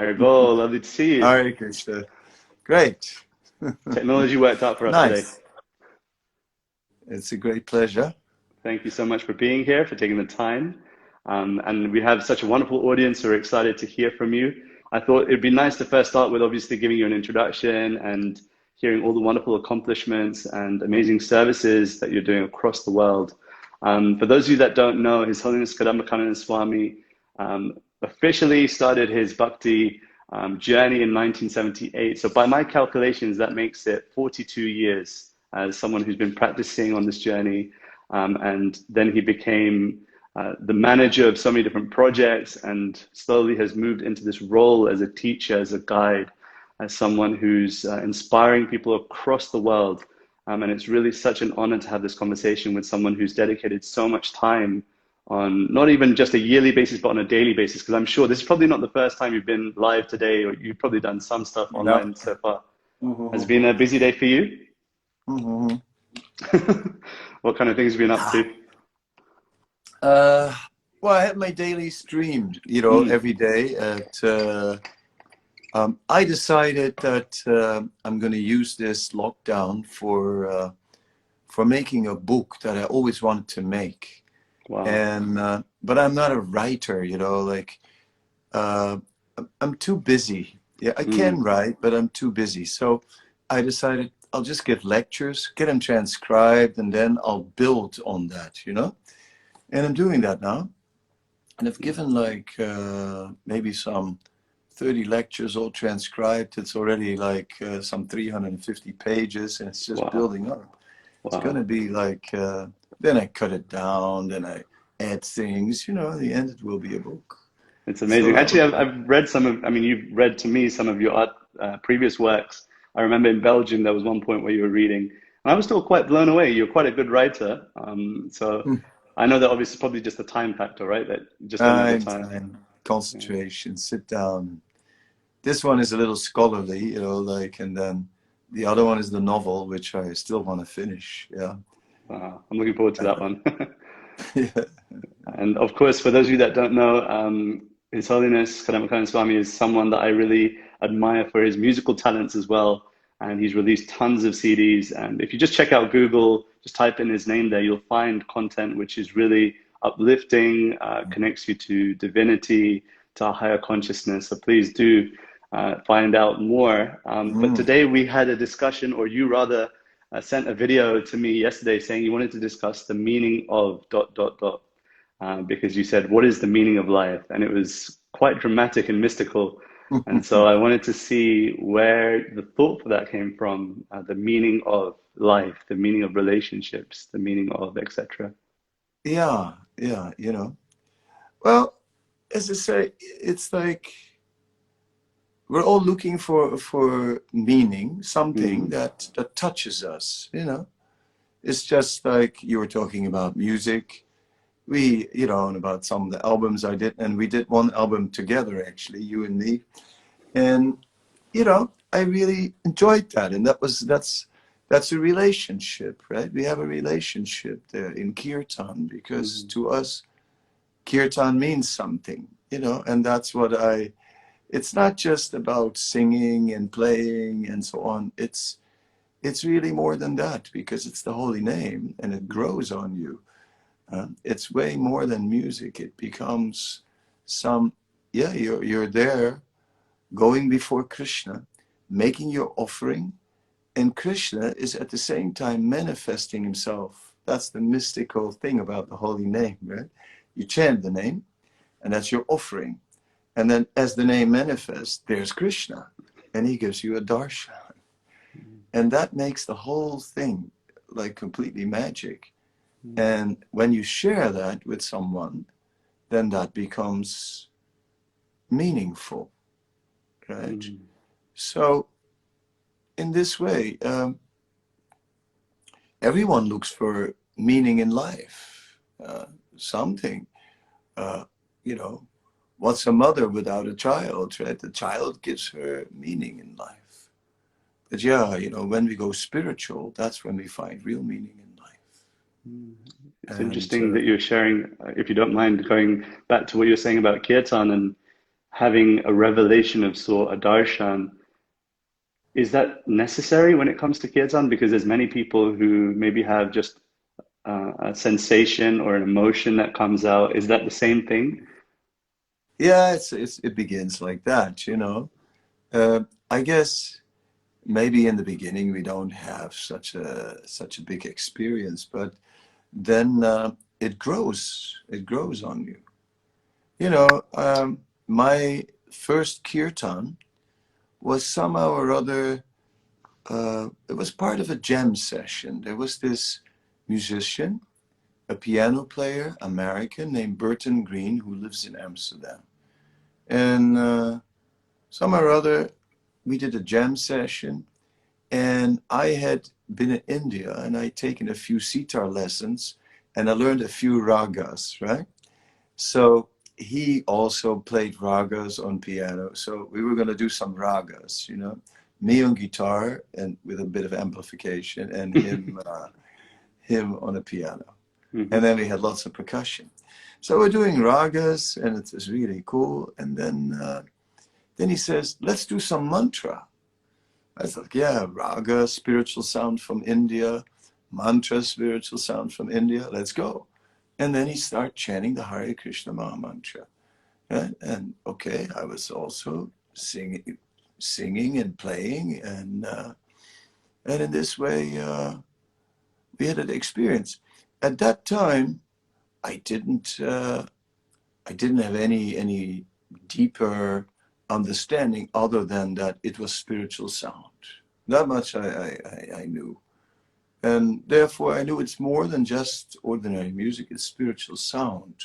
Haribol, lovely to see you. Hare Krishna. Great. Technology worked out for us today. Nice. It's a great pleasure. Thank you so much for being here, for taking the time. And we have such a wonderful audience who are excited to hear from you. I thought it'd be nice to first start with obviously giving you an introduction and hearing all the wonderful accomplishments and amazing services that you're doing across the world. For those of you that don't know, His Holiness Kadamba Kanana Swami officially started his Bhakti journey in 1978. So by my calculations, that makes it 42 years as someone who's been practicing on this journey. And then he became the manager of so many different projects and slowly has moved into this role as a teacher, as a guide, as someone who's inspiring people across the world. And it's really such an honor to have this conversation with someone who's dedicated so much time on not even just a yearly basis, but on a daily basis. Because I'm sure this is probably not the first time you've been live today, or you've probably done some stuff online so far. Has it been a busy day for you? What kind of things have you been up to? Well, I have my daily stream, every day. I decided that I'm going to use this lockdown for making a book that I always wanted to make. Wow. And but I'm not a writer, I'm too busy. Yeah, I can write, but I'm too busy. So I decided I'll just give lectures, get them transcribed, and then I'll build on that, And I'm doing that now. And I've given like maybe some 30 lectures all transcribed. It's already like some 350 pages, and it's just building up. It's going to be like, then I cut it down, then I add things, in the end it will be a book. It's amazing. So, Actually, I've read you've read to me some of your previous works. I remember in Belgium, there was one point where you were reading, and I was still quite blown away. You're quite a good writer. I know that obviously probably just a time factor, right? That just don't have the time. Concentration, sit down. This one is a little scholarly, and then the other one is the novel, which I still want to finish. Yeah. I'm looking forward to that one. Yeah. And of course, for those of you that don't know, His Holiness Kadamba Kanana Swami is someone that I really admire for his musical talents as well. And he's released tons of CDs. And if you just check out Google, just type in his name there, you'll find content which is really uplifting, connects you to divinity, to a higher consciousness. So please do find out more. But today we had a discussion, or you rather sent a video to me yesterday saying you wanted to discuss the meaning of ... Because you said, what is the meaning of life? And it was quite dramatic and mystical. And so I wanted to see where the thought for that came from, the meaning of life, the meaning of relationships, the meaning of etc. Yeah, Well, as I say, it's like we're all looking for meaning, something that touches us, It's just like you were talking about music. We, and about some of the albums I did, and we did one album together, actually, you and me. And, I really enjoyed that. And that's a relationship, right? We have a relationship there in Kirtan, because to us, Kirtan means something, and that's what it's not just about singing and playing and so on. It's really more than that, because it's the holy name and it grows on you. It's way more than music. It becomes you're there going before Krishna, making your offering, and Krishna is at the same time manifesting himself. That's the mystical thing about the holy name, right? You chant the name, and that's your offering. And then as the name manifests, there's Krishna, and he gives you a darshan. And that makes the whole thing like completely magic. And when you share that with someone, then that becomes meaningful, right? So in this way, everyone looks for meaning in life, something, what's a mother without a child, right? The child gives her meaning in life. But when we go spiritual, that's when we find real meaning in life. It's interesting that you're sharing, if you don't mind, going back to what you were saying about Kirtan and having a revelation of sort, a darshan, is that necessary when it comes to kirtan? Because there's many people who maybe have just a sensation or an emotion that comes out. Is that the same thing? Yeah, it begins like that, you know. I guess maybe in the beginning we don't have such a big experience, but then it grows. It grows on you. You know, my first kirtan was somehow or other. It was part of a jam session. There was this musician, a piano player, American, named Burton Green, who lives in Amsterdam. And somehow or other, we did a jam session. And I had been in India and I'd taken a few sitar lessons and I learned a few ragas, right? So he also played ragas on piano. So we were going to do some ragas, you know, me on guitar and with a bit of amplification, and him on a piano. Mhm. And then we had lots of percussion. So we're doing ragas and it was really cool. And then he says, let's do some mantra. I thought, yeah, raga, spiritual sound from India, mantra, spiritual sound from India, let's go. And then he started chanting the Hare Krishna Maha Mantra. Right? And okay, I was also singing and playing, and in this way, we had an experience. At that time, I didn't have any deeper understanding other than that it was spiritual sound. That much I knew. And therefore I knew it's more than just ordinary music, it's spiritual sound.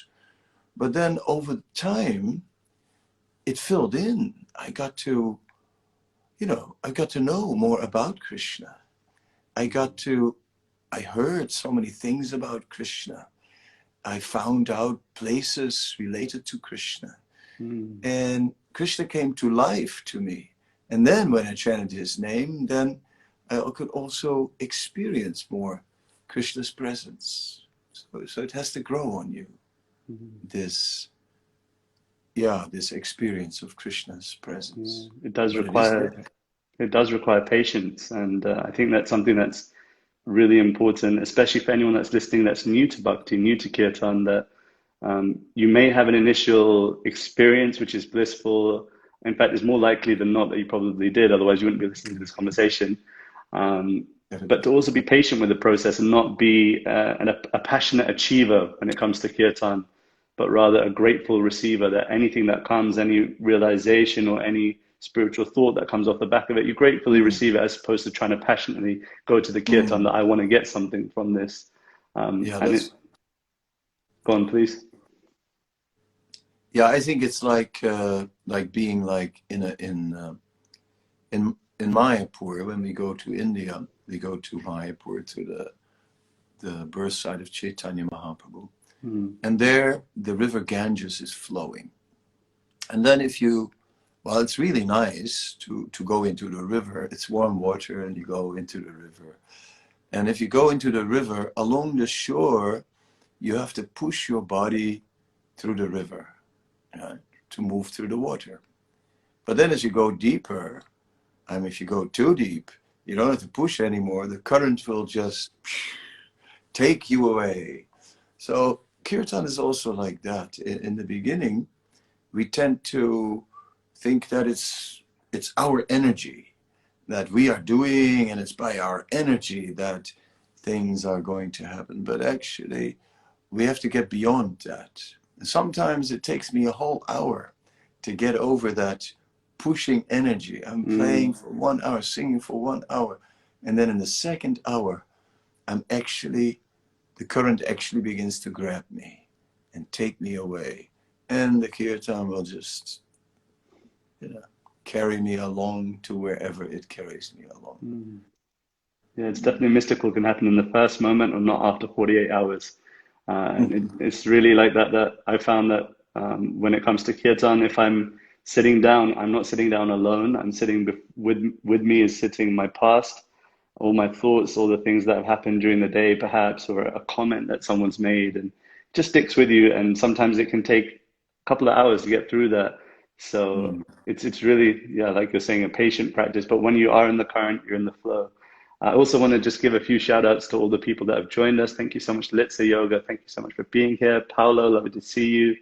But then over time, it filled in. I got to know more about Krishna. I heard so many things about Krishna. I found out places related to Krishna. Mm. And Krishna came to life to me. And then when I chanted his name, then I could also experience more Krishna's presence. So it has to grow on you, this experience of Krishna's presence. Yeah. But it is there. It does require patience, and I think that's something that's really important, especially for anyone that's listening that's new to bhakti, new to kirtan, that you may have an initial experience which is blissful. In fact, it's more likely than not that you probably did, otherwise you wouldn't be listening to this conversation. But to also be patient with the process and not be a passionate achiever when it comes to kirtan, but rather a grateful receiver, that anything that comes, any realization or any spiritual thought that comes off the back of it, you gratefully Mm, receive it, as opposed to trying to passionately go to the kirtan mm. that I want to get something from this. Yeah, And it, go on, please. I think it's like being like in Mayapur. When we go to India, we go to Mayapur, to the birth site of Chaitanya Mahaprabhu. Mm. And there, the river Ganges is flowing. And then it's really nice to go into the river. It's warm water and you go into the river. And if you go into the river, along the shore, you have to push your body through the river, right, to move through the water. But then as you go deeper, if you go too deep, you don't have to push anymore. The current will just take you away. So kirtan is also like that. In the beginning, we tend to think that it's our energy that we are doing, and it's by our energy that things are going to happen. But actually, we have to get beyond that. And sometimes it takes me a whole hour to get over that pushing energy. I'm playing Mm. for 1 hour, singing for 1 hour, and then in the second hour, the current actually begins to grab me and take me away. And the kirtan will just, carry me along to wherever it carries me along. Mm. Yeah, it's definitely mystical, can happen in the first moment or not after 48 hours. It's really like that, that I found that when it comes to kirtan, if I'm sitting down, I'm not sitting down alone. I'm sitting with me is sitting my past, all my thoughts, all the things that have happened during the day, perhaps, or a comment that someone's made, and just sticks with you. And sometimes it can take a couple of hours to get through that So Mm. it's really, yeah, like you're saying, a patient practice. But when you are in the current, you're in the flow. I also want to just give a few shout outs to all the people that have joined us. Thank you so much, Litsa Yoga. Thank you so much for being here. Paolo, lovely to see you.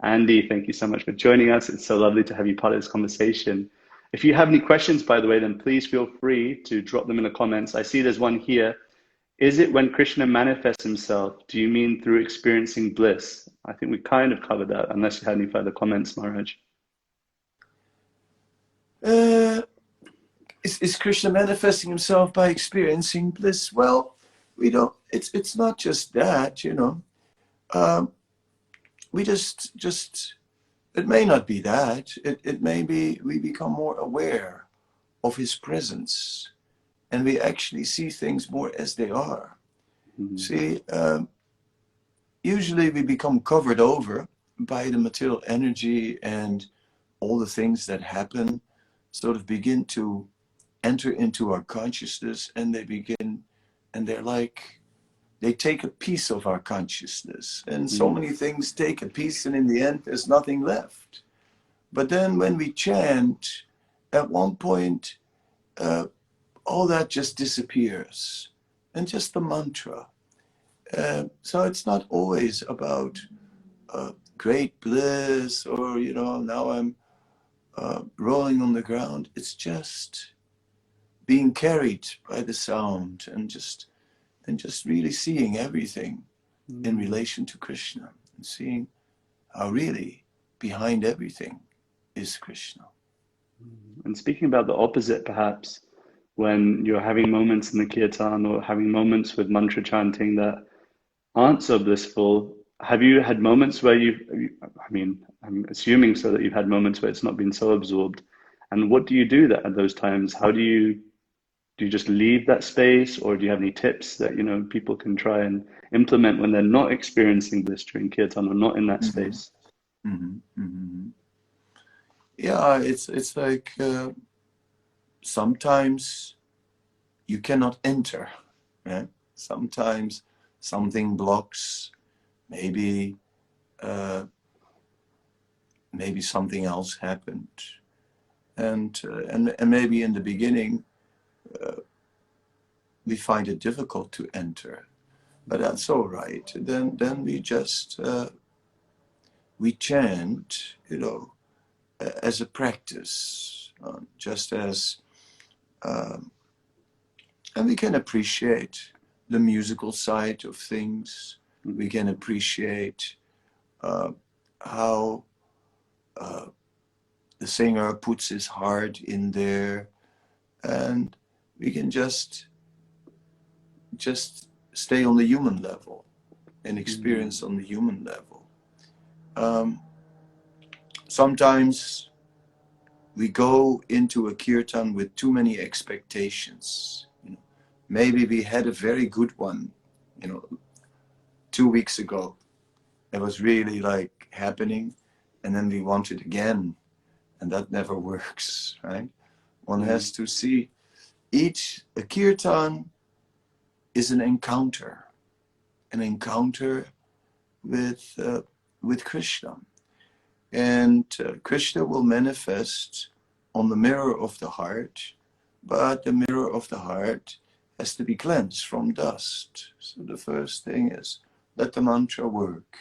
Andy, thank you so much for joining us. It's so lovely to have you part of this conversation. If you have any questions, by the way, then please feel free to drop them in the comments. I see there's one here. Is it when Krishna manifests himself? Do you mean through experiencing bliss? I think we kind of covered that, unless you had any further comments, Maharaj. Uh, is Krishna manifesting himself by experiencing bliss? Well, we don't. It's not just that, you know. Um, we just it may not be that. It may be we become more aware of his presence, and we actually see things more as they are. Mm-hmm. See, usually we become covered over by the material energy, and all the things that happen sort of begin to enter into our consciousness, and they're like, they take a piece of our consciousness, and so Mm-hmm. many things take a piece, and in the end there's nothing left. But then when we chant, at one point, all that just disappears, and just the mantra. So it's not always about great bliss, or, you know, now I'm rolling on the ground. It's just being carried by the sound, and just really seeing everything in relation to Krishna, and seeing how really behind everything is Krishna. And speaking about the opposite, perhaps, when you're having moments in the kirtan or having moments with mantra chanting that aren't so blissful, have you had moments where I mean, I'm assuming so that you've had moments where it's not been so absorbed. And what do you do that at those times? How do you just leave that space, or do you have any tips that, people can try and implement when they're not experiencing bliss during kirtan or not in that Mm-hmm. space? Mm-hmm. Mm-hmm. Yeah, it's like sometimes you cannot enter. Right? Sometimes something blocks. Maybe uh, maybe something else happened, and maybe in the beginning we find it difficult to enter, but that's all right. Then we just we chant, you know, as a practice, just as and we can appreciate the musical side of things. We can appreciate uh, how the singer puts his heart in there, and we can just stay on the human level and experience on the human level. Um, Sometimes we go into a kirtan with too many expectations. You know, maybe we had a very good one, you know, 2 weeks ago. It was really like happening, and then we want it again, and that never works, right? One Mm, has to see a kirtan is an encounter with Krishna. And Krishna will manifest on the mirror of the heart, but the mirror of the heart has to be cleansed from dust. So the first thing is, let the mantra work,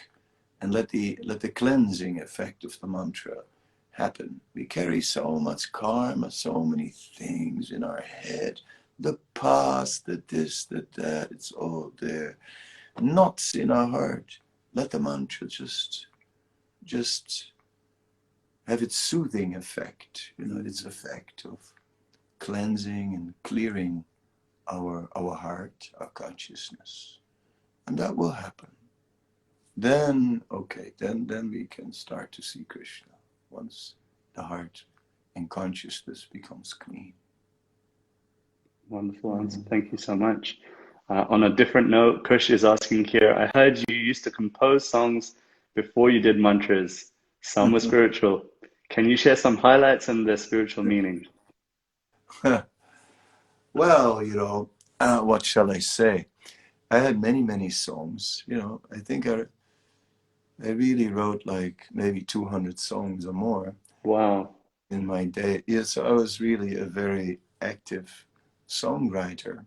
and let the cleansing effect of the mantra happen. We carry so much karma, so many things in our head, the past, the this, the that, it's all there. Knots in our heart. Let the mantra just have its soothing effect, you know, its effect of cleansing and clearing our heart, our consciousness. And that will happen. Then, okay, then we can start to see Krishna once the heart and consciousness becomes clean. wonderful answer. Mm-hmm. Thank you so much. On a different note, Kush is asking here, I heard you used to compose songs before you did mantras. Some were spiritual. Can you share some highlights and their spiritual meaning? Well, you know, what shall I say? I had many songs. You know, I think I really wrote like maybe 200 songs or more. Wow. in my day. Yeah, so I was really a very active songwriter.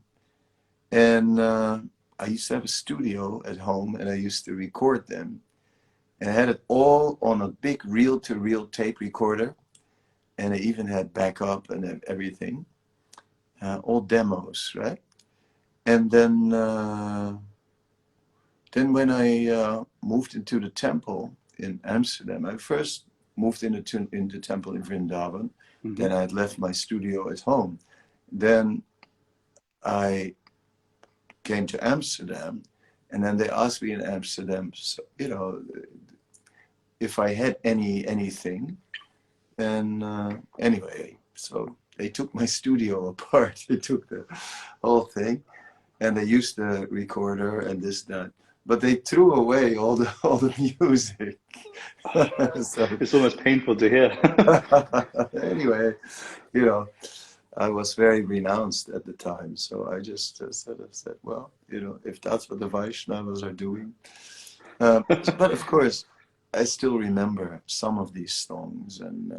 And I used to have a studio at home and I used to record them. And I had it all on a big reel-to-reel tape recorder. And I even had backup and everything. All demos, right? And then when I moved into the temple in Amsterdam, I first moved into the temple in Vrindavan. Hmm. Then I had left my studio at home. Then I came to Amsterdam, and then they asked me in Amsterdam, so, you know, if I had anything. And anyway, so they took my studio apart. They took the whole thing, and they used the recorder and this that. But they threw away all the music. So It's almost painful to hear. anyway, you know, I was very renounced at the time. So I just sort of said, well, you know, if that's what the Vaishnavas are doing. But of course, I still remember some of these songs. And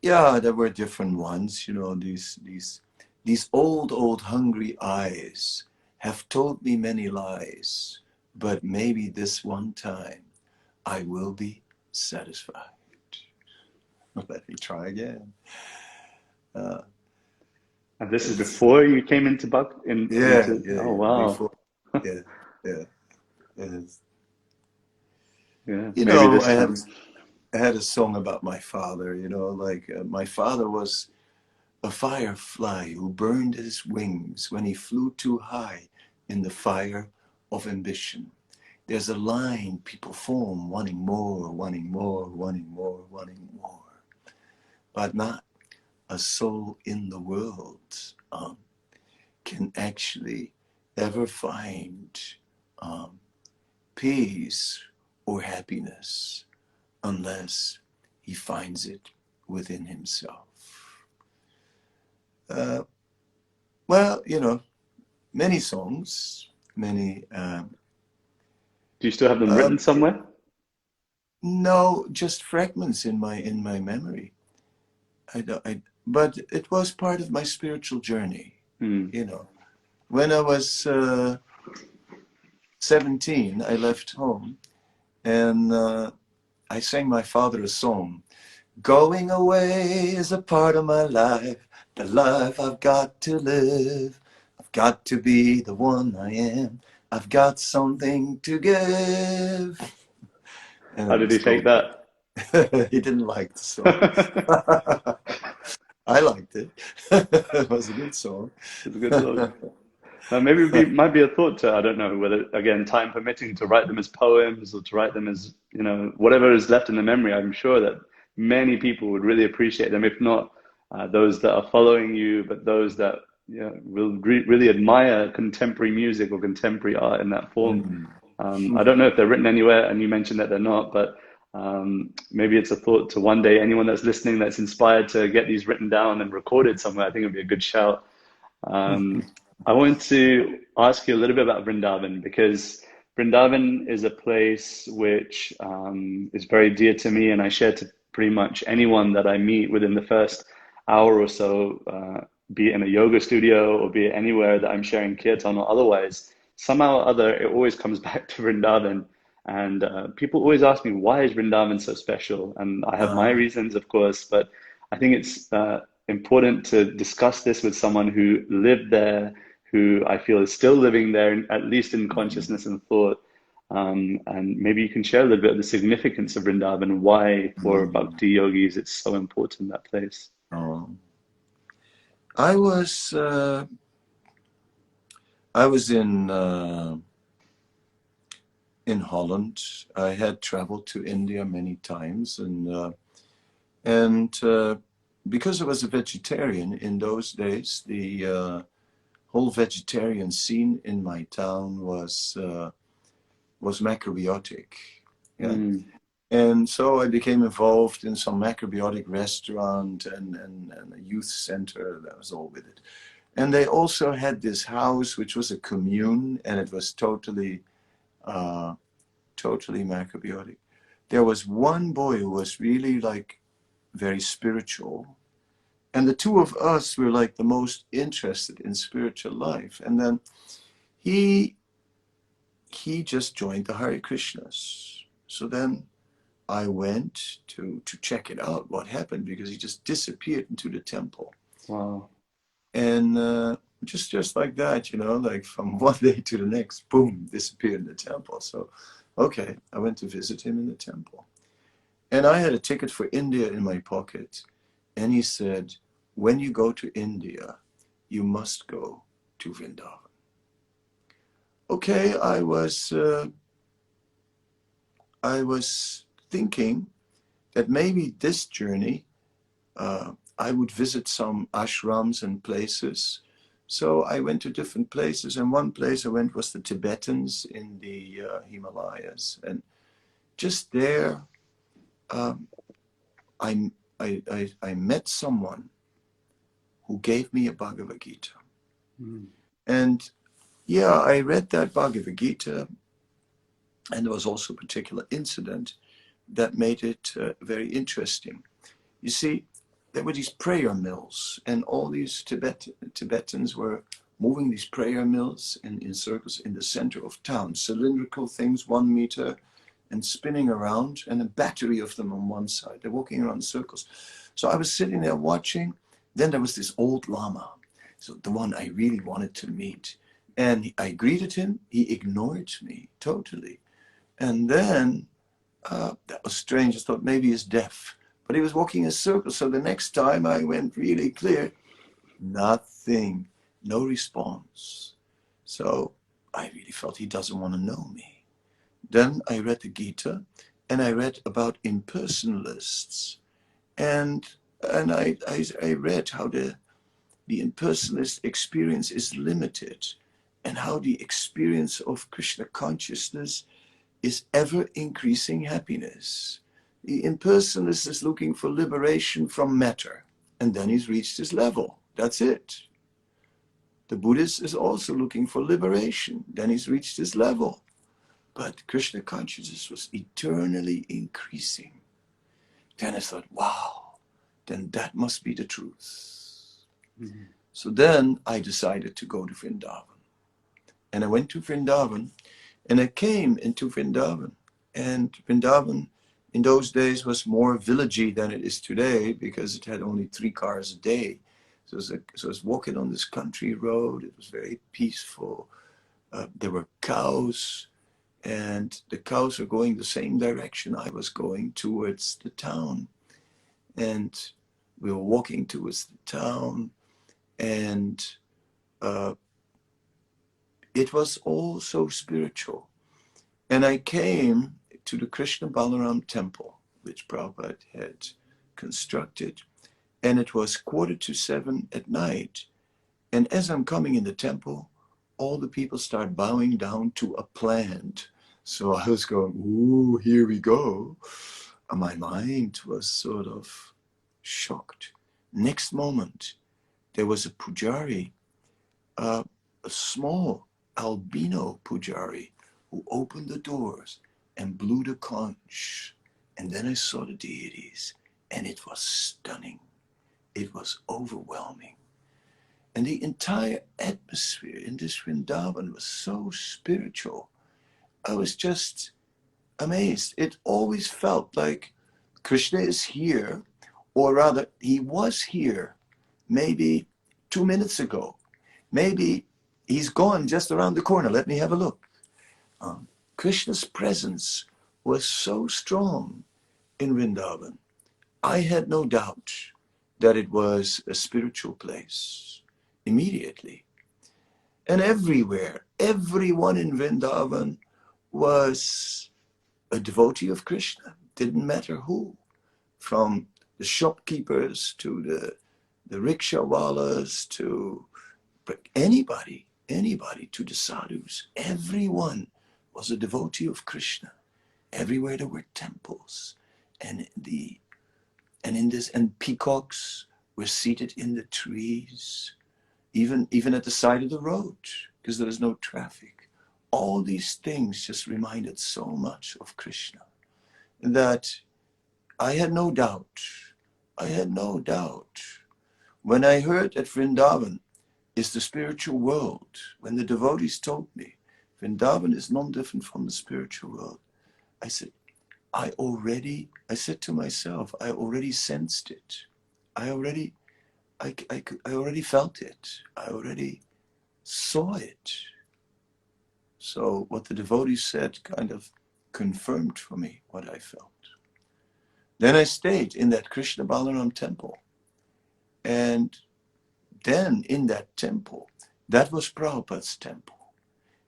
yeah, there were different ones, you know, these old hungry eyes have told me many lies, but maybe this one time I will be satisfied. Let me try again. Uh, And this is it's before you came into Buck in yeah, into. yeah, Oh yeah. wow. Before, yeah, yeah. It's, Yeah, you maybe know, this time. I had a song about my father. You know, like my father was a firefly who burned his wings when he flew too high in the fire of ambition. There's a line people form, wanting more, wanting more, wanting more, wanting more, but not a soul in the world can actually ever find um, peace or happiness unless he finds it within himself. Uh, well, you know, many songs, many. Do you still have them written somewhere? No, just fragments in my memory. But it was part of my spiritual journey. Hmm. You know, when I was 17, I left home and I sang my father a song. Going away is a part of my life, the life I've got to live. I've got to be the one I am. I've got something to give. And How it did was he take going. that? He didn't like the song. I liked it. It was a good song. It's a good song. Now, maybe it might be a thought to, I don't know, whether, again, time permitting, to write them as poems or to write them as, you know, whatever is left in the memory. I'm sure that many people would really appreciate them, if not those that are following you, but those that, you know, will really admire contemporary music or contemporary art in that form. Mm. I don't know if they're written anywhere, and you mentioned that they're not, but maybe it's a thought to one day, anyone that's listening that's inspired to get these written down and recorded somewhere, I think it would be a good shout. Um, I want to ask you a little bit about Vrindavan, because Vrindavan is a place which is very dear to me, and I share to pretty much anyone that I meet within the first hour or so, be it in a yoga studio or be it anywhere that I'm sharing kirtan or otherwise. Somehow or other, it always comes back to Vrindavan. And people always ask me, why is Vrindavan so special? And I have my Uh, reasons, of course, but I think it's important to discuss this with someone who lived there, who I feel is still living there, at least in consciousness and thought. And maybe you can share a little bit of the significance of Vrindavan and why, for mm, bhakti yogis, it's so important, that place. oh. I was uh, I was in Holland. I had traveled to India many times, and because I was a vegetarian in those days, the whole vegetarian scene in my town was macrobiotic. Yeah. Mm, And so I became involved in some macrobiotic restaurant and a youth center that was all with it. And they also had this house, which was a commune, and it was totally, totally macrobiotic. there was one boy who was really like very spiritual. And the two of us were like the most interested in spiritual life. And then he just joined the Hare Krishnas. So then I went to check it out, what happened, because he just disappeared into the temple. Wow. And just like that, you know, like from one day to the next, boom, disappeared in the temple. So, okay, I went to visit him in the temple. And I had a ticket for India in my pocket. And he said, when you go to India, you must go to Vrindavan. Okay, I was thinking that maybe this journey, I would visit some ashrams and places. So I went to different places, and one place I went was the Tibetans in the Himalayas. And just there, um, I met someone who gave me a Bhagavad Gita. Mm. And yeah, I read that Bhagavad Gita, and there was also a particular incident that made it very interesting. You see, there were these prayer mills, and all these Tibetans were moving these prayer mills in circles in the center of town, cylindrical things, 1 meter, and spinning around, and a battery of them on one side. They're walking around in circles. So I was sitting there watching. Then there was this old Lama, so the one I really wanted to meet. And I greeted him. He ignored me totally. And then that was strange. I thought maybe he's deaf. But he was walking in circles. So the next time I went really clear, nothing, no response. So I really felt he doesn't want to know me. Then I read the Gita, and I read about impersonalists. And I read how the impersonalist experience is limited, and how the experience of Krishna consciousness is ever increasing happiness. The impersonalist is looking for liberation from matter, and then he's reached his level. That's it. The Buddhist is also looking for liberation, then he's reached his level. But Krishna consciousness was eternally increasing. Then I thought, wow, then that must be the truth. Mm. So then I decided to go to Vrindavan. And I went to Vrindavan, and I came into Vrindavan. And Vrindavan in those days was more villagey than it is today, because it had only 3 cars a day. So I was walking on this country road. It was very peaceful. There were cows, and the cows were going the same direction I was going, towards the town. And we were walking towards the town, and it was all so spiritual. And I came to the Krishna Balaram temple, which Prabhupada had constructed. And it was 6:45 at night. And as I'm coming in the temple, all the people start bowing down to a plant. So I was going, ooh, here we go. And my mind was sort of shocked. Next moment, there was a pujari, a small albino pujari, who opened the doors and blew the conch. And then I saw the deities, and it was stunning. It was overwhelming. And the entire atmosphere in this Vrindavan was so spiritual. I was just amazed. It always felt like Krishna is here, or rather, he was here maybe 2 minutes ago. Maybe he's gone just around the corner. Let me have a look. Krishna's presence was so strong in Vrindavan. I had no doubt that it was a spiritual place immediately. And everywhere, everyone in Vrindavan was a devotee of Krishna. Didn't matter who, from the shopkeepers to the rickshawalas to anybody, to the sadhus. Everyone was a devotee of Krishna. Everywhere there were temples, and peacocks were seated in the trees, even at the side of the road, because there was no traffic. All these things just reminded so much of Krishna. that I had no doubt. I had no doubt. When I heard that Vrindavan is the spiritual world, when the devotees told me Vrindavan is non different from the spiritual world, I said, I said to myself, I already sensed it. I already felt it. I already saw it. So what the devotees said kind of confirmed for me what I felt. Then I stayed in that Krishna Balaram temple. And then in that temple, that was Prabhupada's temple.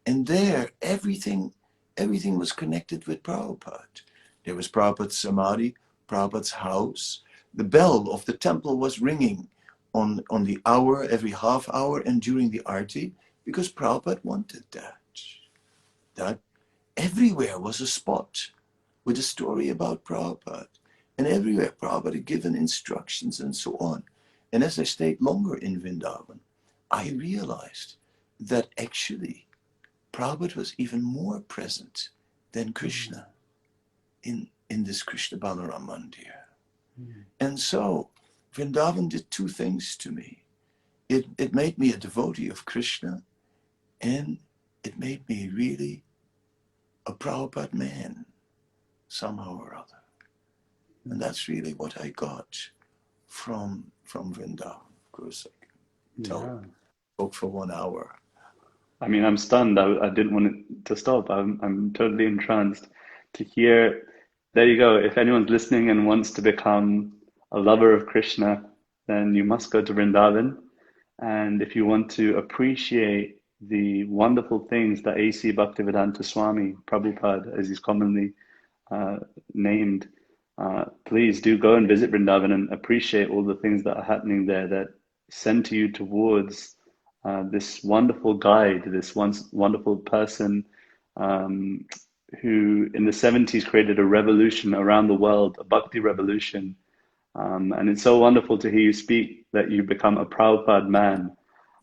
And there, everything was connected with Prabhupada. There was Prabhupada's samadhi, Prabhupada's house. The bell of the temple was ringing on the hour, every half hour, and during the arti, because Prabhupada wanted that. That everywhere was a spot with a story about Prabhupada. And everywhere Prabhupada had given instructions and so on. And as I stayed longer in Vrindavan, I realized that actually Prabhupada was even more present than Krishna in this Krishna Balaram Mandir. And so Vrindavan did two things to me. It made me a devotee of Krishna, and it made me really a Prabhupada man, somehow or other. And that's really what I got from Vrindavan. Of course, I can talk for 1 hour. I mean, I'm stunned. I didn't want it to stop. I'm totally entranced to hear. There you go. If anyone's listening and wants to become a lover of Krishna, then you must go to Vrindavan. And if you want to appreciate the wonderful things that A.C. Bhaktivedanta Swami, Prabhupada, as he's commonly named, please do go and visit Vrindavan and appreciate all the things that are happening there that send to you towards this wonderful guide, this wonderful person who in the 70s created a revolution around the world, a bhakti revolution. And it's so wonderful to hear you speak that you become a Prabhupada man.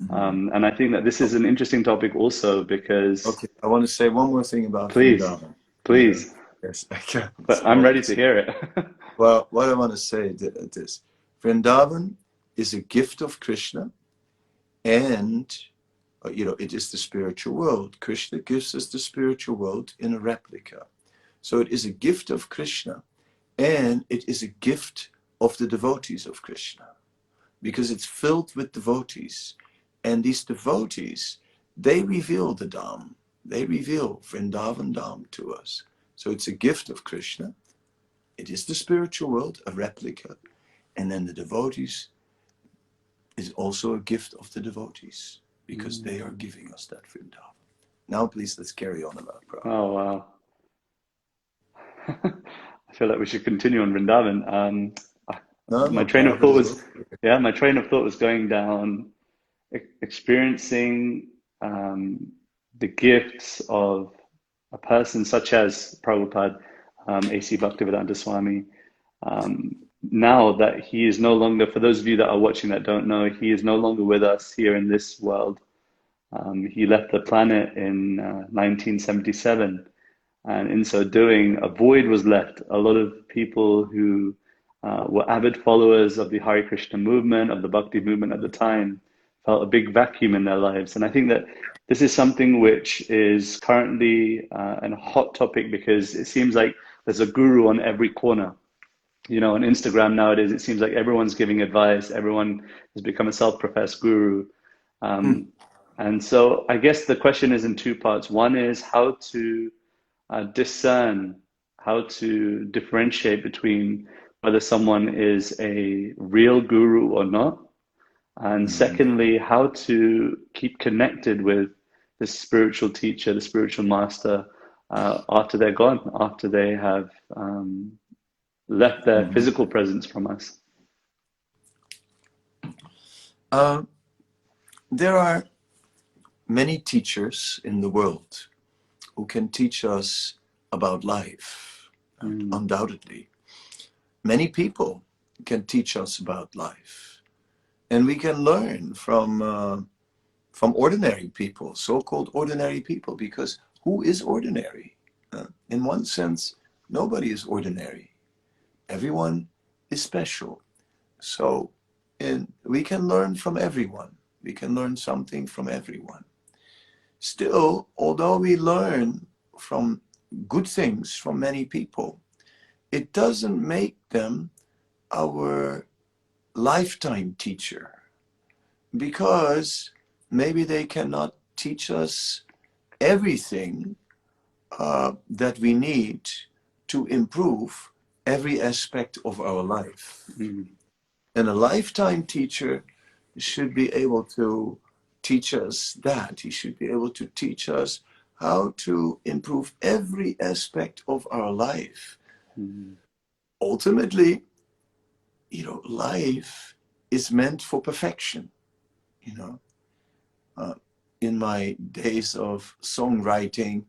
And I think that this is an interesting topic also because... Okay, I want to say one more thing about please, Vrindavan. please. Yes, I can. But I'm ready to hear it. Well, what I want to say is Vrindavan is a gift of Krishna, and it is the spiritual world. Krishna gives us the spiritual world in a replica. So it is a gift of Krishna, and it is a gift of the devotees of Krishna, because it's filled with devotees. And these devotees, they reveal the Dham. They reveal Vrindavan Dham to us. So it's a gift of Krishna. It is the spiritual world, a replica. And then the devotees is also a gift of the devotees, because they are giving us that Vrindavan. Now, please, let's carry on about Prabhupada. Oh, wow. I feel like we should continue on Vrindavan. My train of thought was going down, experiencing the gifts of a person such as Prabhupada, A.C. Bhaktivedanta Swami. Now that he is no longer, for those of you that are watching that don't know, he is no longer with us here in this world. He left the planet in 1977. And in so doing, a void was left. A lot of people who were avid followers of the Hare Krishna movement, of the Bhakti movement at the time, felt a big vacuum in their lives. And I think that this is something which is currently a hot topic, because it seems like there's a guru on every corner. On Instagram nowadays, it seems like everyone's giving advice. Everyone has become a self-professed guru. And so I guess the question is in two parts. One is how to discern, how to differentiate between whether someone is a real guru or not. And secondly, how to keep connected with the spiritual teacher, the spiritual master, after they're gone, after they have left their physical presence from us. There are many teachers in the world who can teach us about life, undoubtedly. Many people can teach us about life, and we can learn from ordinary people, so-called ordinary people, because who is ordinary? In one sense, Nobody is ordinary. Everyone is special. So, and we can learn from everyone. We can learn something from everyone. Still, although we learn from good things from many people, it doesn't make them our lifetime teacher, because maybe they cannot teach us everything that we need to improve every aspect of our life. Mm. And a lifetime teacher should be able to teach us that. He should be able to teach us how to improve every aspect of our life. Mm. Ultimately, life is meant for perfection. You know, in my days of songwriting,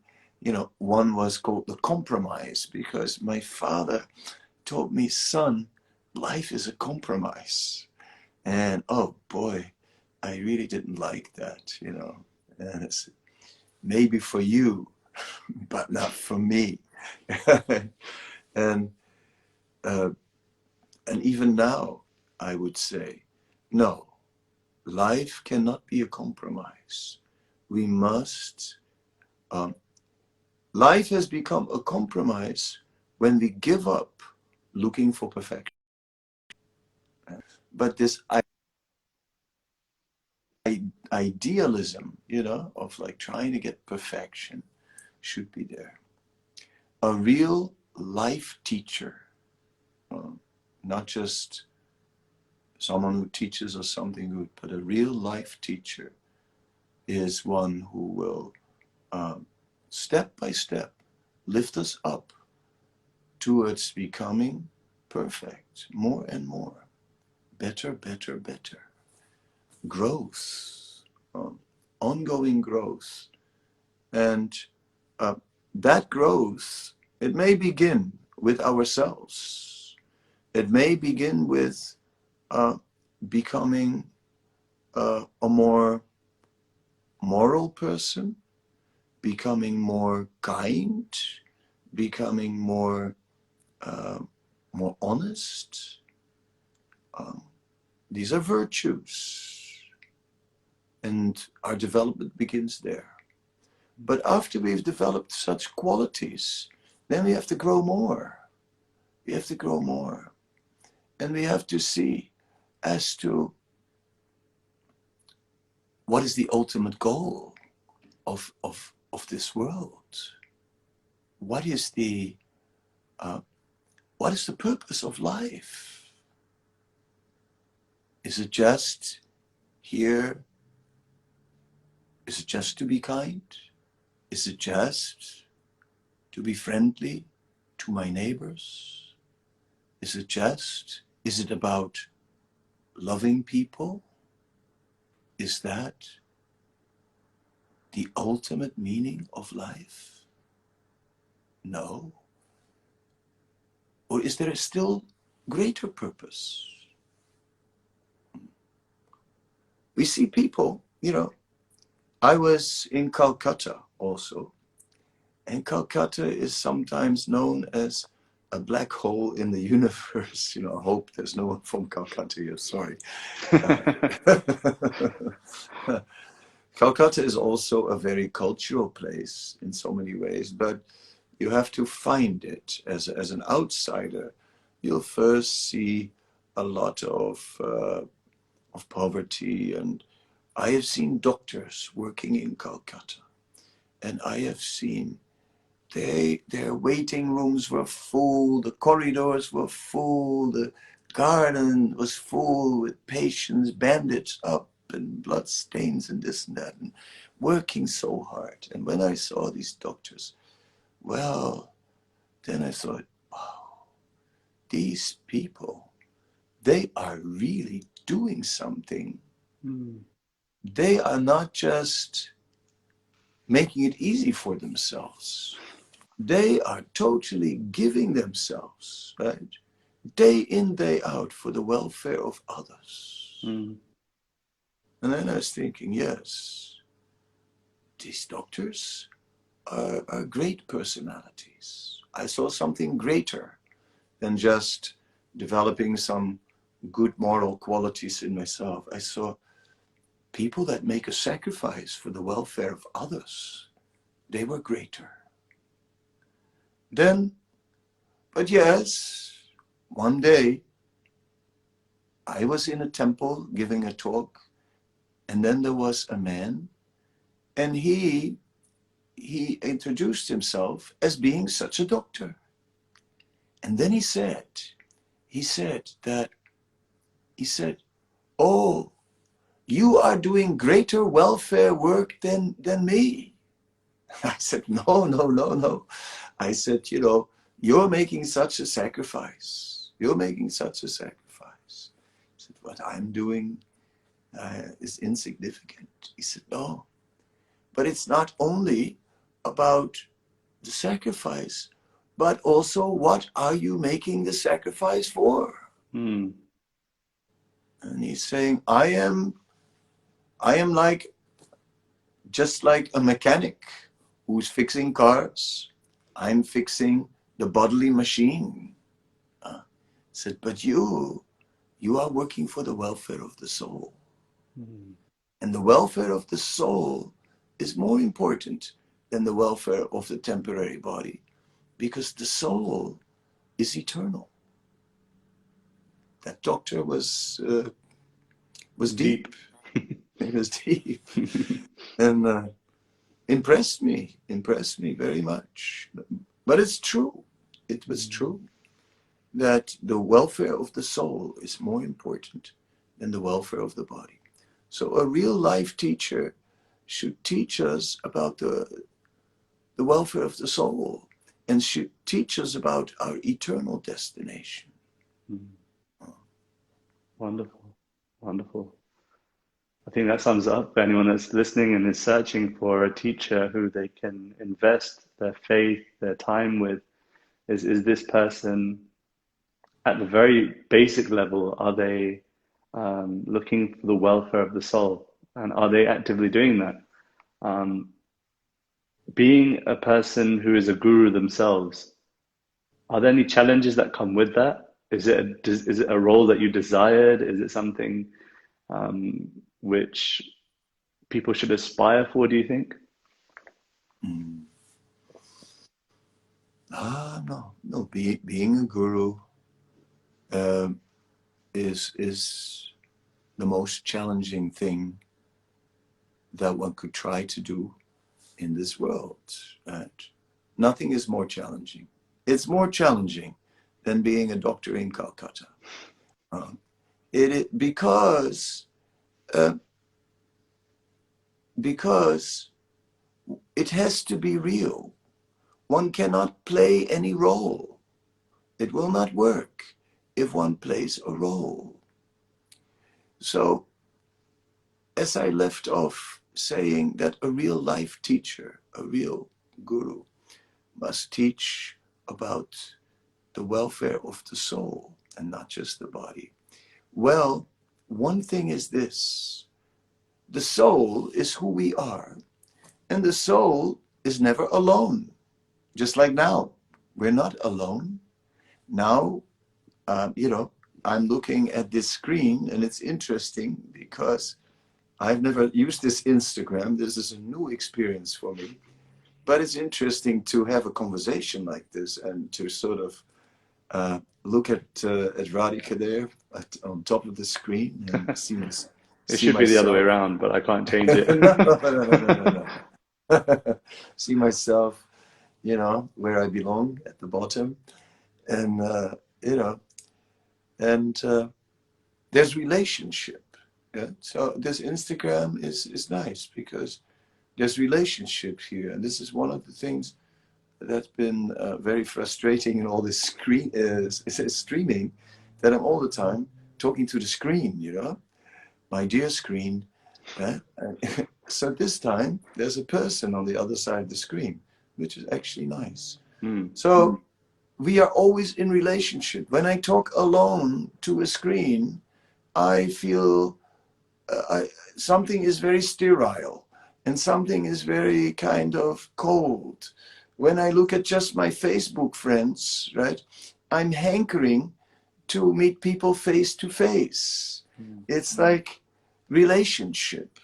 one was called the compromise, because my father told me, son, life is a compromise. And oh boy, I really didn't like that, And it's maybe for you, but not for me. and uh, and even now, I would say, no, life cannot be a compromise. We must. Life has become a compromise when we give up looking for perfection. But this idealism, of like trying to get perfection should be there. A real life teacher, not just someone who teaches us something good, but a real life teacher is one who will step by step lift us up towards becoming perfect, more and more, better, better, better. Growth, ongoing growth. And that growth, it may begin with ourselves. It may begin with becoming a more moral person, becoming more kind, becoming more honest. These are virtues, and our development begins there. But after we've developed such qualities, then we have to grow more. We have to grow more. And we have to see as to what is the ultimate goal of this world. What is the purpose of life? Is it just here? Is it just to be kind? Is it just to be friendly to my neighbors? Is it about loving people? Is that the ultimate meaning of life? No. Or is there a still greater purpose? We see people, I was in Calcutta also, and Calcutta is sometimes known as a black hole in the universe. I hope there's no one from Calcutta here, sorry. Calcutta is also a very cultural place in so many ways, but you have to find it as an outsider. You'll first see a lot of poverty, and I have seen doctors working in Calcutta, and I have seen their waiting rooms were full, the corridors were full, the garden was full with patients bandaged up and blood stains and this and that, and working so hard. And when I saw these doctors, well, then I thought, wow, these people, they are really doing something. Mm. They are not just making it easy for themselves. They are totally giving themselves, right? Day in, day out for the welfare of others. Mm. And then I was thinking, yes, these doctors are great personalities. I saw something greater than just developing some good moral qualities in myself. I saw people that make a sacrifice for the welfare of others. They were greater. Then, but yes, one day I was in a temple giving a talk, and then there was a man, and he introduced himself as being such a doctor. And then he said, oh, you are doing greater welfare work than me. I said, no, no, no, no. I said, you know, you're making such a sacrifice. You're making such a sacrifice. I said, what I'm doing is insignificant. He said, no, but it's not only about the sacrifice, but also what are you making the sacrifice for? Mm. And he's saying, I am like, just like a mechanic who's fixing cars. I'm fixing the bodily machine. Said, but you are working for the welfare of the soul. Mm. And the welfare of the soul is more important than the welfare of the temporary body, because the soul is eternal. That doctor was deep. It was deep. And impressed me very much. But it's true. It was true that the welfare of the soul is more important than the welfare of the body. So a real life teacher should teach us about the welfare of the soul, and should teach us about our eternal destination. Mm. Wonderful, wonderful. I think that sums it up for anyone that's listening and is searching for a teacher who they can invest their faith, their time with. Is this person at the very basic level? Are they looking for the welfare of the soul, and are they actively doing that? Um, Being a person who is a guru themselves, are there any challenges that come with that? Is it a role that you desired? Is it something which people should aspire for, do you think? Mm. No. Being a guru is the most challenging thing that one could try to do in this world. Right? Nothing is more challenging. It's more challenging than being a doctor in Calcutta. Because it has to be real. One cannot play any role. It will not work if one plays a role. So, as I left off saying that a real life teacher, a real guru, must teach about the welfare of the soul and not just the body. Well, one thing is this: the soul is who we are, and the soul is never alone. Just like now, we're not alone. Now, I'm looking at this screen, and it's interesting because I've never used this Instagram. This is a new experience for me. But it's interesting to have a conversation like this and to sort of look at Radhika there on top of the screen and It see should be the other way myself. around, but I can't change it. No. See myself, where I belong at the bottom. And, there's relationship. Yeah? So this Instagram is nice because there's relationship here. And this is one of the things that's been very frustrating in all this streaming, that I'm all the time talking to the screen, my dear screen. So this time there's a person on the other side of the screen, which is actually nice. So we are always in relationship. When I talk alone to a screen, I feel something is very sterile and something is very kind of cold. When I look at just my Facebook friends, right, I'm hankering to meet people face to face. It's like relationship.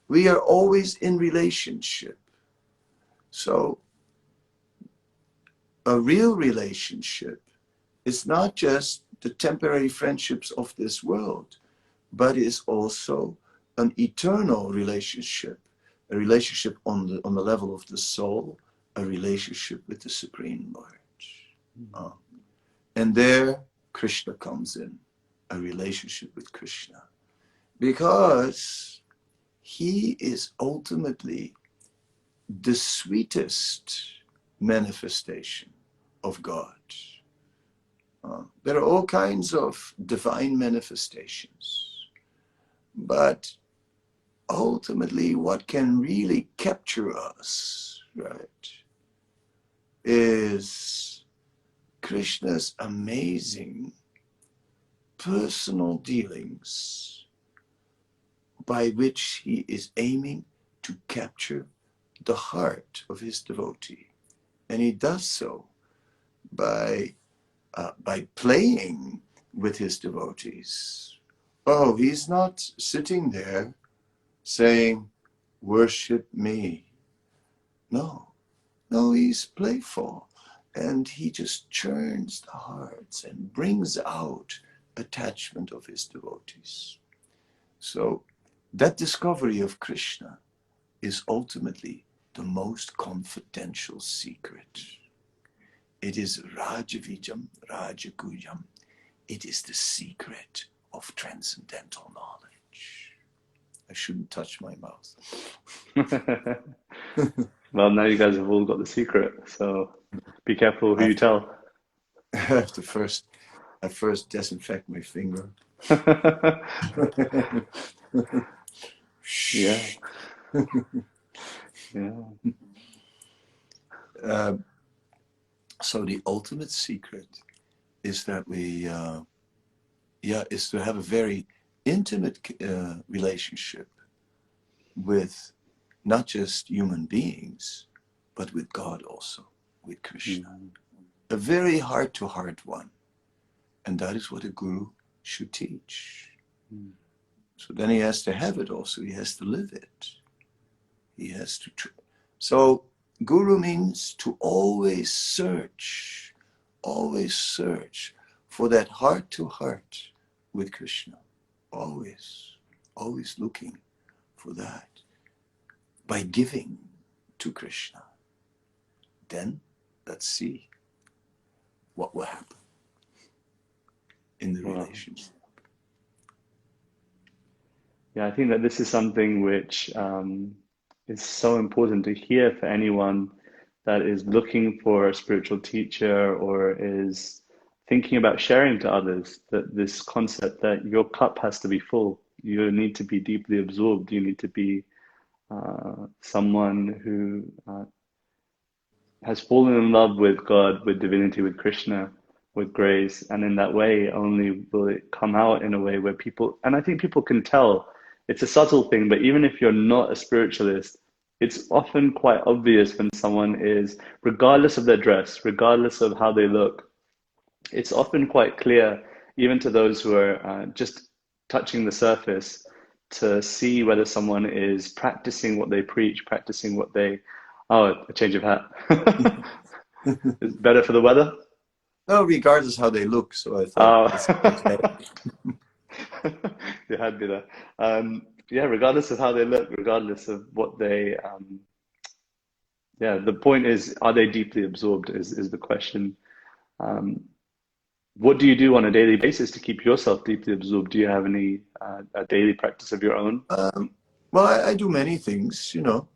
We are always in relationship. So a real relationship is not just the temporary friendships of this world, but is also an eternal relationship, a relationship on the level of the soul, a relationship with the Supreme Lord. And there Krishna comes in, a relationship with Krishna, because he is ultimately the sweetest manifestation of God. There are all kinds of divine manifestations, but ultimately what can really capture us, right, is Krishna's amazing personal dealings by which he is aiming to capture the heart of his devotee. And he does so by playing with his devotees. Oh, he's not sitting there saying, worship me. No, he's playful. And he just churns the hearts and brings out attachment of his devotees. So that discovery of Krishna is ultimately the most confidential secret. It is Rajavijam, Rajaguyam. It is the secret of transcendental knowledge. I shouldn't touch my mouth. Well, now you guys have all got the secret, so be careful who you tell. I have to first disinfect my finger. Yeah. Yeah. So the ultimate secret is that we, is to have a very intimate relationship with not just human beings, but with God also, with Krishna. A very heart-to-heart one. And that is what a guru should teach. So then he has to have it also. He has to live it. He has to. So guru means to always search for that heart-to-heart with Krishna. Always looking for that. By giving to Krishna. Then let's see what will happen in the relationship. Yeah, I think that this is something which is so important to hear for anyone that is looking for a spiritual teacher or is thinking about sharing to others, that this concept that your cup has to be full. You need to be deeply absorbed. You need to be someone who has fallen in love with God, with divinity, with Krishna, with grace. And in that way, only will it come out in a way where people, and I think people can tell, it's a subtle thing, but even if you're not a spiritualist, it's often quite obvious when someone is, regardless of their dress, regardless of how they look, it's often quite clear, even to those who are just touching the surface, to see whether someone is practicing what they preach, practicing what they, oh, a change of hat. Is it better for the weather? No, regardless how they look. So I thought it's okay. You had me there. Yeah, regardless of how they look, regardless of what they, yeah, the point is, are they deeply absorbed is the question. What do you do on a daily basis to keep yourself deeply absorbed? Do you have any a daily practice of your own? Well, I do many things, you know.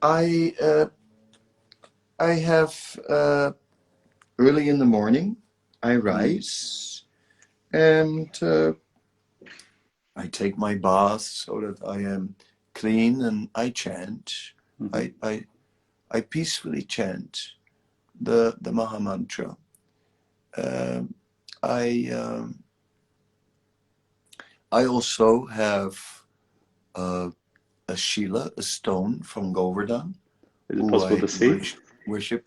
I have early in the morning, I rise and I take my bath so that I am clean and I chant. I peacefully chant the Maha Mantra. I also have a Shila, a stone from Govardhan. Is it possible to see? Worship.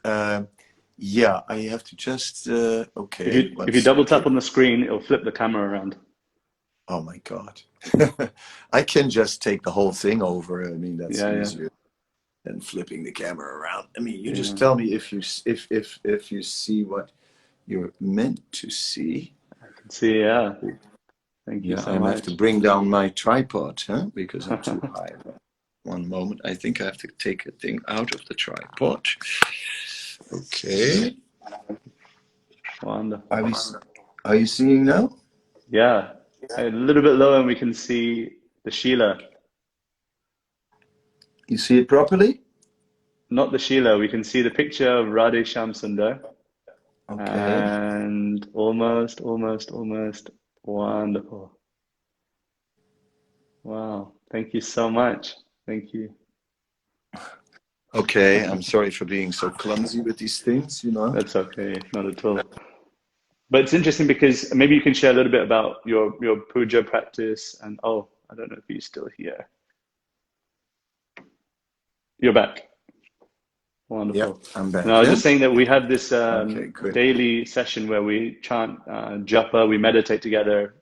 Yeah, I have to just, okay, one If you double tap second. on the screen, it'll flip the camera around. Oh my God. I can just take the whole thing over. I mean, that's Yeah, yeah, easier than flipping the camera around. I mean, you just yeah. tell me if you if you see what you're meant to see. I can see. Yeah. Thank you Yeah, so I have to much. bring down my tripod, huh? Because I'm too high. One moment. I think I have to take a thing out of the tripod. Okay. Wonderful. Are we, are you seeing now? Yeah. A little bit lower, and we can see the Sheila. You see it properly? Not the Sheila. We can see the picture of Radhe Shyam Sundar. Okay. And almost, almost, almost. Wonderful. Wow. Thank you so much. Thank you. Okay, I'm sorry for being so clumsy with these things, you know. That's okay. Not at all. But it's interesting because maybe you can share a little bit about your puja practice. And oh, I don't know if you're still here. You're back. Yeah, Wonderful. I'm And I back, was yeah? just saying that we have this Okay, good. daily session where we chant japa, we meditate together.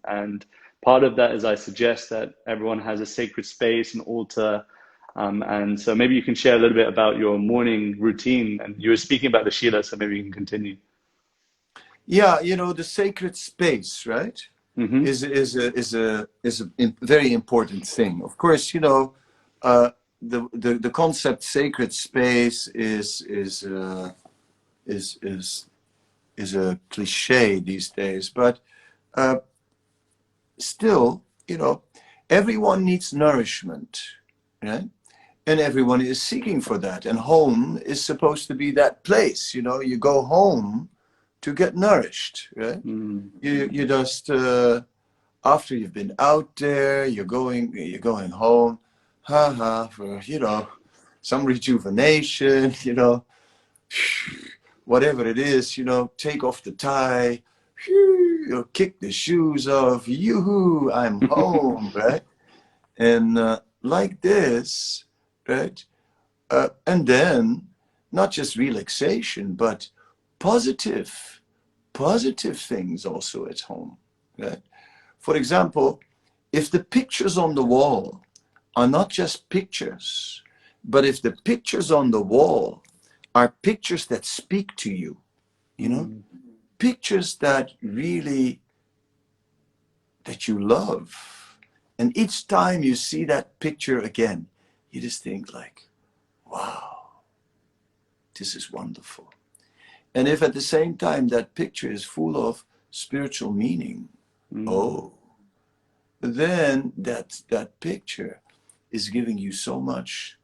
And part of that is I suggest that everyone has a sacred space, an altar. And so maybe you can share a little bit about your morning routine. And you were speaking about the Shila, so maybe you can continue. Yeah, you know, the sacred space, right? Mm-hmm. Is a very important thing. Of course, you know, the concept sacred space is a cliche these days, but uh, still, you know, everyone needs nourishment, right? And everyone is seeking for that. And home is supposed to be that place. You know, you go home to get nourished, right? Mm. You just after you've been out there, you're going home, for you know some rejuvenation, you know, whatever it is, you know, take off the tie, you kick the shoes off, yoo-hoo, I'm home, right? And like this, right? And then not just relaxation, but positive, positive things also at home, right? For example, if the pictures on the wall are not just pictures, but if the pictures on the wall are pictures that speak to you, you know, Mm. pictures that really, that you love. And each time you see that picture again, you just think like, wow, this is wonderful. And if at the same time that picture is full of spiritual meaning, Mm. oh, then that picture is giving you so much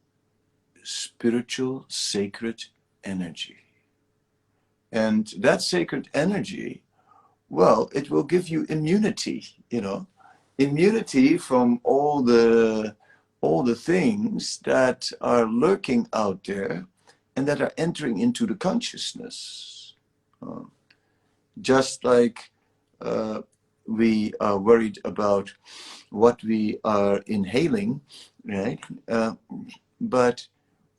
spiritual sacred energy. And that sacred energy, well, it will give you immunity, you know, immunity from all the things that are lurking out there and that are entering into the consciousness. Uh, just like we are worried about what we are inhaling, right? But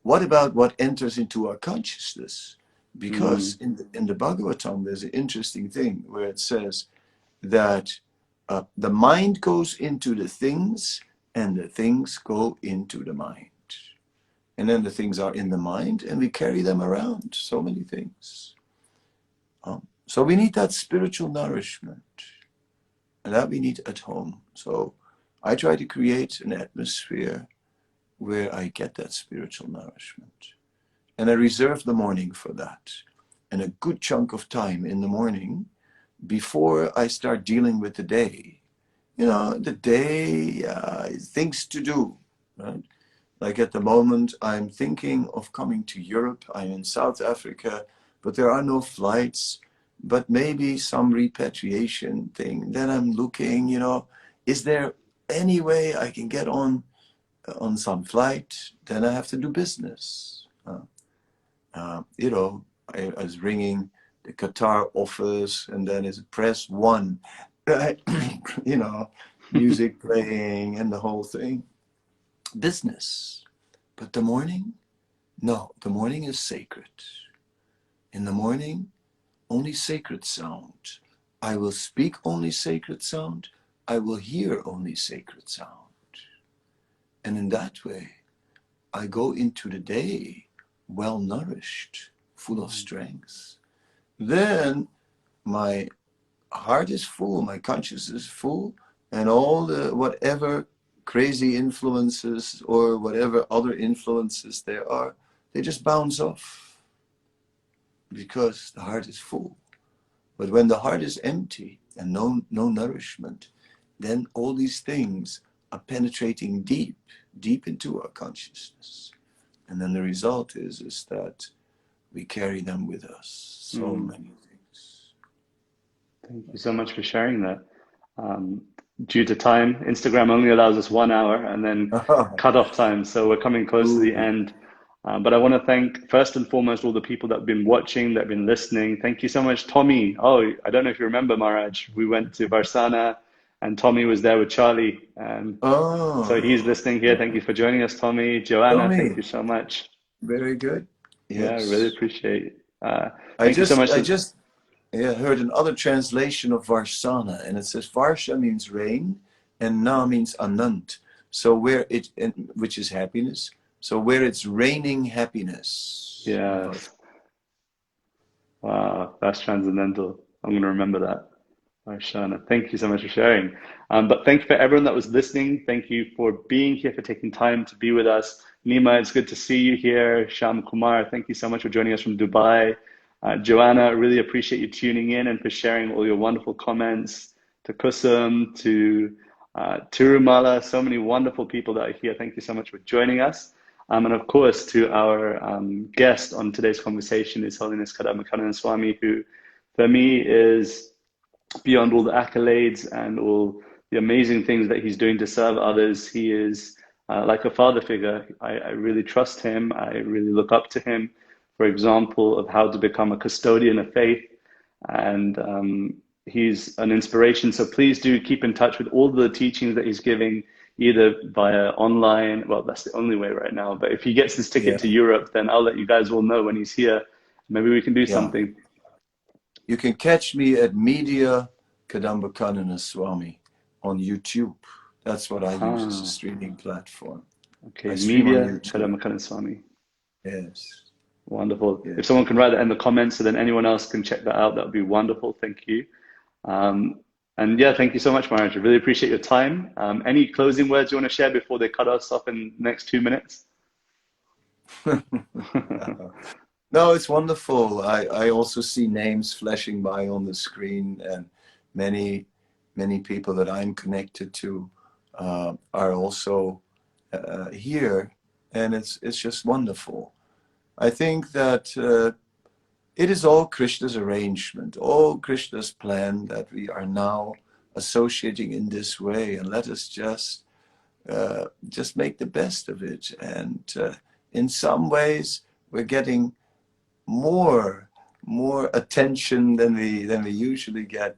what about what enters into our consciousness? Because Mm. in the Bhagavatam, there's an interesting thing where it says that the mind goes into the things and the things go into the mind. And then the things are in the mind and we carry them around, so many things. So we need that spiritual nourishment and that we need at home. So I try to create an atmosphere where I get that spiritual nourishment. And I reserve the morning for that. And a good chunk of time in the morning before I start dealing with the day. You know, the day, things to do, right? Like at the moment, I'm thinking of coming to Europe. I'm in South Africa, but there are no flights, but maybe some repatriation thing. Then I'm looking, you know, is there any way I can get on some flight? Then I have to do business. You know, I was ringing the Qatar office, and then it's press one, right? You know, music playing and the whole thing. Business. But the morning, No, the morning is sacred. In the morning, only sacred sound. I will speak only sacred sound. I will hear only sacred sound. And in that way, I go into the day well nourished, full of strength. Then my heart is full, my consciousness is full, and all the whatever crazy influences or whatever other influences there are, they just bounce off because the heart is full. But when the heart is empty and no nourishment, then all these things are penetrating deep, deep into our consciousness. And then the result is that we carry them with us. So many things. Thank you so much for sharing that. Due to time, Instagram only allows us 1 hour and then cut-off time. So we're coming close to the end. But I want to thank first and foremost all the people that have been watching, that have been listening. Thank you so much, Tommy. Oh, I don't know if you remember, Maharaj. We went to Varsana and Tommy was there with Charlie. So he's listening here. Thank you for joining us, Tommy. Joanna, thank Tommy, you so much. very good. Yeah, I really Yes. appreciate it. I Thank you so much. just heard another translation of Varsana, and it says Varsha means rain, and Na means Anant. So where it, which is happiness. So where it's raining happiness. Yes. Wow, that's transcendental. I'm going to remember that. Shana, thank you so much for sharing. But thank you for everyone that was listening. Thank you for being here, for taking time to be with us. Nima, it's good to see you here. Sham Kumar, thank you so much for joining us from Dubai. Joanna, really appreciate you tuning in and for sharing all your wonderful comments. To Kusum, to Tirumala, so many wonderful people that are here. Thank you so much for joining us. And of course, to our guest on today's conversation, His Holiness Kadamba Kanana Swami, who for me is beyond all the accolades and all the amazing things that he's doing to serve others. He is like a father figure. I really trust him. I really look up to him for example of how to become a custodian of faith. And he's an inspiration. So please do keep in touch with all the teachings that he's giving, either via online. Well, that's the only way right now. But if he gets his ticket to Europe, then I'll let you guys all know when he's here. Maybe we can do something. You can catch me at Media Kadamba Kanana Swami on YouTube. That's what I use as a streaming platform. Okay, Media Kadamba Kanana Swami. Yes. Wonderful. Yes. If someone can write that in the comments so then anyone else can check that out, that would be wonderful. Thank you. And yeah, thank you so much, Maharaj. I really appreciate your time. Any closing words you want to share before they cut us off in the next 2 minutes? No, it's wonderful. I also see names flashing by on the screen, and many people that I'm connected to are also here, and it's just wonderful. I think that it is all Krishna's arrangement, all Krishna's plan that we are now associating in this way, and let us just make the best of it. And in some ways, we're getting more attention than we usually get.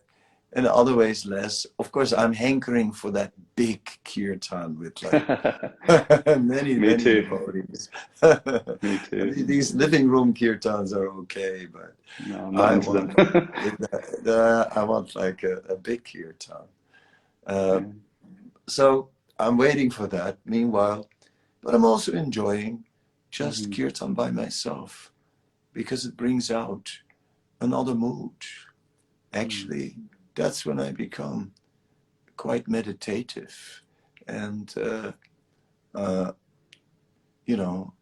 In other ways, less. Of course, I'm hankering for that big kirtan with like many devotees. Me too. These living room kirtans are okay, but no, I'm not into them. I want like a big kirtan. So I'm waiting for that. Meanwhile, but I'm also enjoying just kirtan by myself, because it brings out another mood. Actually, that's when I become quite meditative and, you know,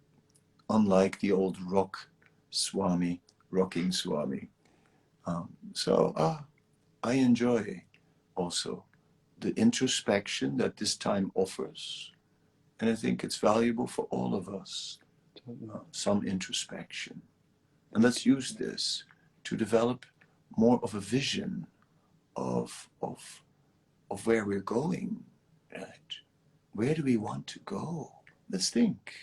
unlike the old rocking Swami. So I enjoy also the introspection that this time offers. And I think it's valuable for all of us, some introspection. And let's use this to develop more of a vision of where we're going, right? Where do we want to go? Let's think.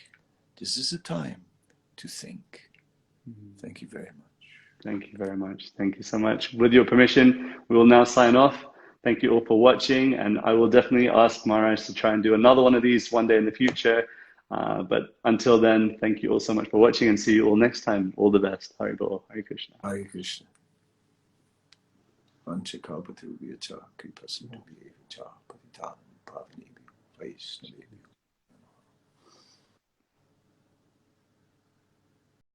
This is a time to think. Thank you very much. Thank you very much. Thank you so much. With your permission, we will now sign off. Thank you all for watching, and I will definitely ask Maharaj to try and do another one of these one day in the future. But until then, thank you all so much for watching, and see you all next time. All the best. Haribol. Hare Krishna. Hare Krishna. Vanchakalpatruvyata, Kripasindhubhyevacha, Patitanam Pavanebhyo, Vaishnavebhyo.